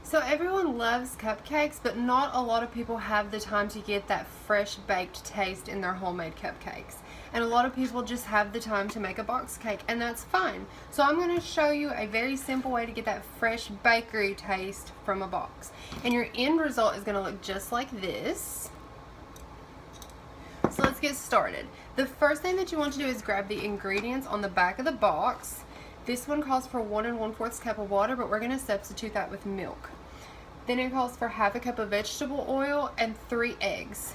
So everyone loves cupcakes, but not a lot of people have the time to get that fresh baked taste in their homemade cupcakes. And a lot of people just have the time to make a box cake, and that's fine. So I'm going to show you a very simple way to get that fresh bakery taste from a box. And your end result is going to look just like this. So let's get started. The first thing that you want to do is grab the ingredients on the back of the box. This one calls for 1 1/4 cup of water, but we're going to substitute that with milk. Then it calls for 1/2 cup of vegetable oil and 3 eggs.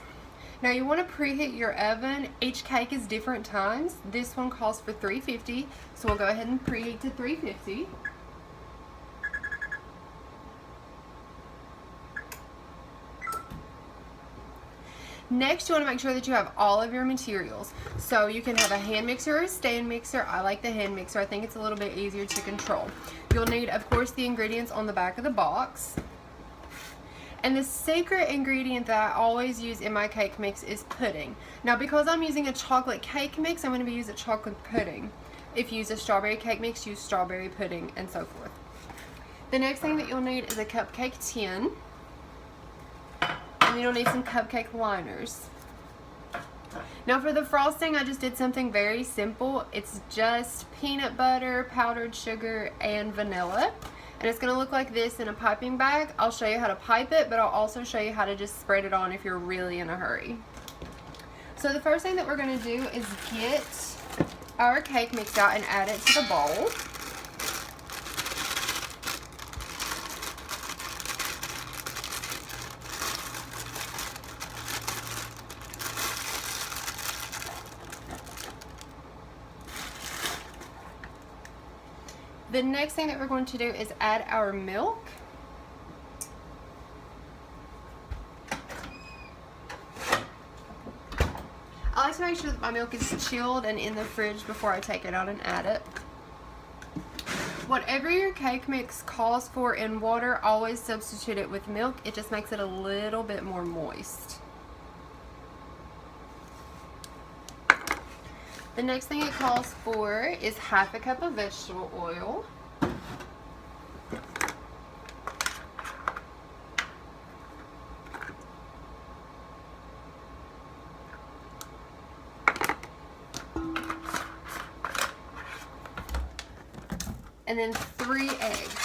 Now you want to preheat your oven. Each cake is different times. This one calls for 350, so we'll go ahead and preheat to 350. Next, you want to make sure that you have all of your materials. So you can have a hand mixer or a stand mixer. I like the hand mixer. I think it's a little bit easier to control. You'll need, of course, the ingredients on the back of the box. And the secret ingredient that I always use in my cake mix is pudding. Now, because I'm using a chocolate cake mix, I'm going to be using chocolate pudding. If you use a strawberry cake mix, use strawberry pudding, and so forth. The next thing that you'll need is a cupcake tin. And you'll need some cupcake liners. Now for the frosting, I just did something very simple. It's just peanut butter, powdered sugar, and vanilla. And it's going to look like this in a piping bag. I'll show you how to pipe it, but I'll also show you how to just spread it on if you're really in a hurry. So the first thing that we're going to do is get our cake mix out and add it to the bowl. The next thing that we're going to do is add our milk. I like to make sure that my milk is chilled and in the fridge before I take it out and add it. Whatever your cake mix calls for in water, always substitute it with milk. It just makes it a little bit more moist. The next thing it calls for is 1/2 cup of vegetable oil. And then 3 eggs.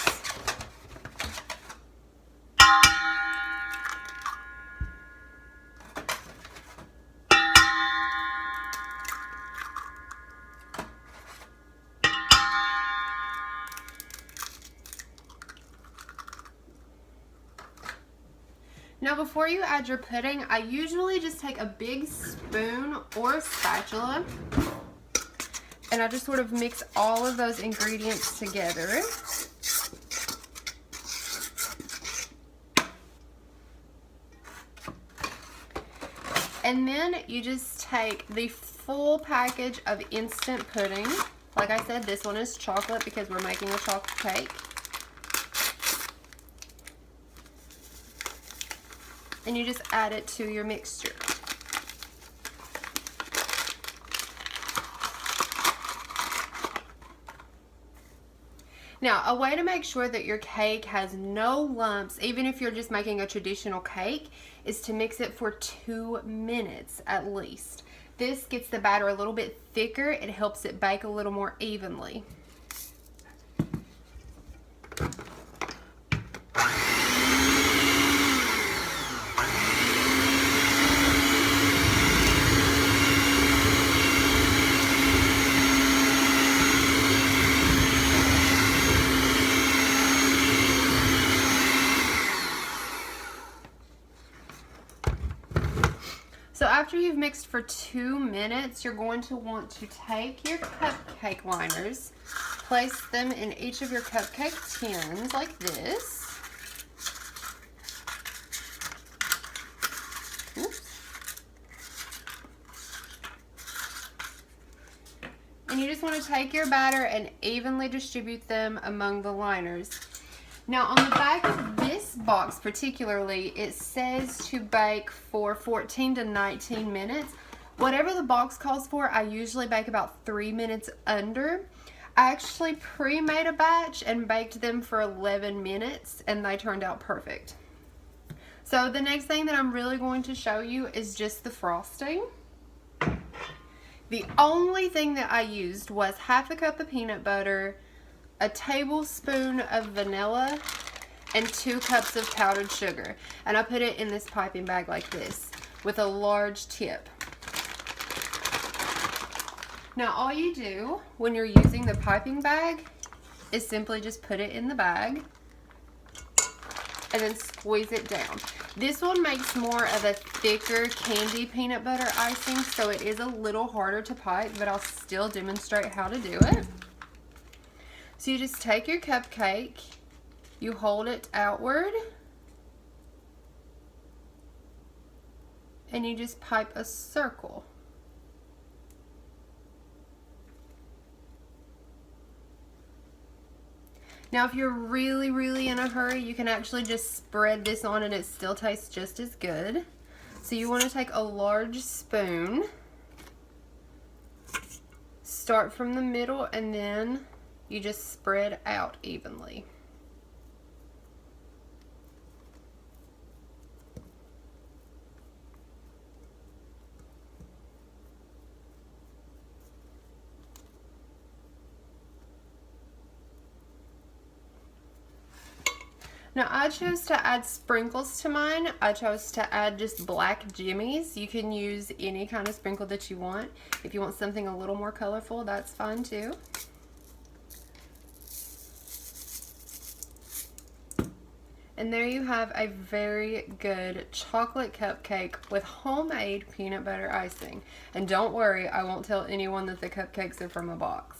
Now before you add your pudding, I usually just take a big spoon or a spatula and I just sort of mix all of those ingredients together. And then you just take the full package of instant pudding. Like I said, this one is chocolate because we're making a chocolate cake. And you just add it to your mixture. Now, a way to make sure that your cake has no lumps, even if you're just making a traditional cake, is to mix it for 2 minutes at least. This gets the batter a little bit thicker. It helps it bake a little more evenly. So after you've mixed for 2 minutes, you're going to want to take your cupcake liners, place them in each of your cupcake tins like this. Oops. And you just want to take your batter and evenly distribute them among the liners. Now on the back of this box particularly, it says to bake for 14 to 19 minutes. Whatever the box calls for, I usually bake about 3 minutes under. I actually pre-made a batch and baked them for 11 minutes and they turned out perfect. So the next thing that I'm really going to show you is just the frosting. The only thing that I used was half a cup of peanut butter, a tablespoon of vanilla, and 2 cups of powdered sugar. And I put it in this piping bag like this with a large tip. Now all you do when you're using the piping bag is simply just put it in the bag and then squeeze it down. This one makes more of a thicker candy peanut butter icing, so it is a little harder to pipe, but I'll still demonstrate how to do it. So you just take your cupcake, you hold it outward, and you just pipe a circle. Now if you're really in a hurry, you can actually just spread this on and it still tastes just as good. So you want to take a large spoon, start from the middle, and then you just spread out evenly. Now I chose to add sprinkles to mine. I chose to add just black jimmies. You can use any kind of sprinkle that you want. If you want something a little more colorful, that's fine too. And there you have a very good chocolate cupcake with homemade peanut butter icing. And don't worry, I won't tell anyone that the cupcakes are from a box.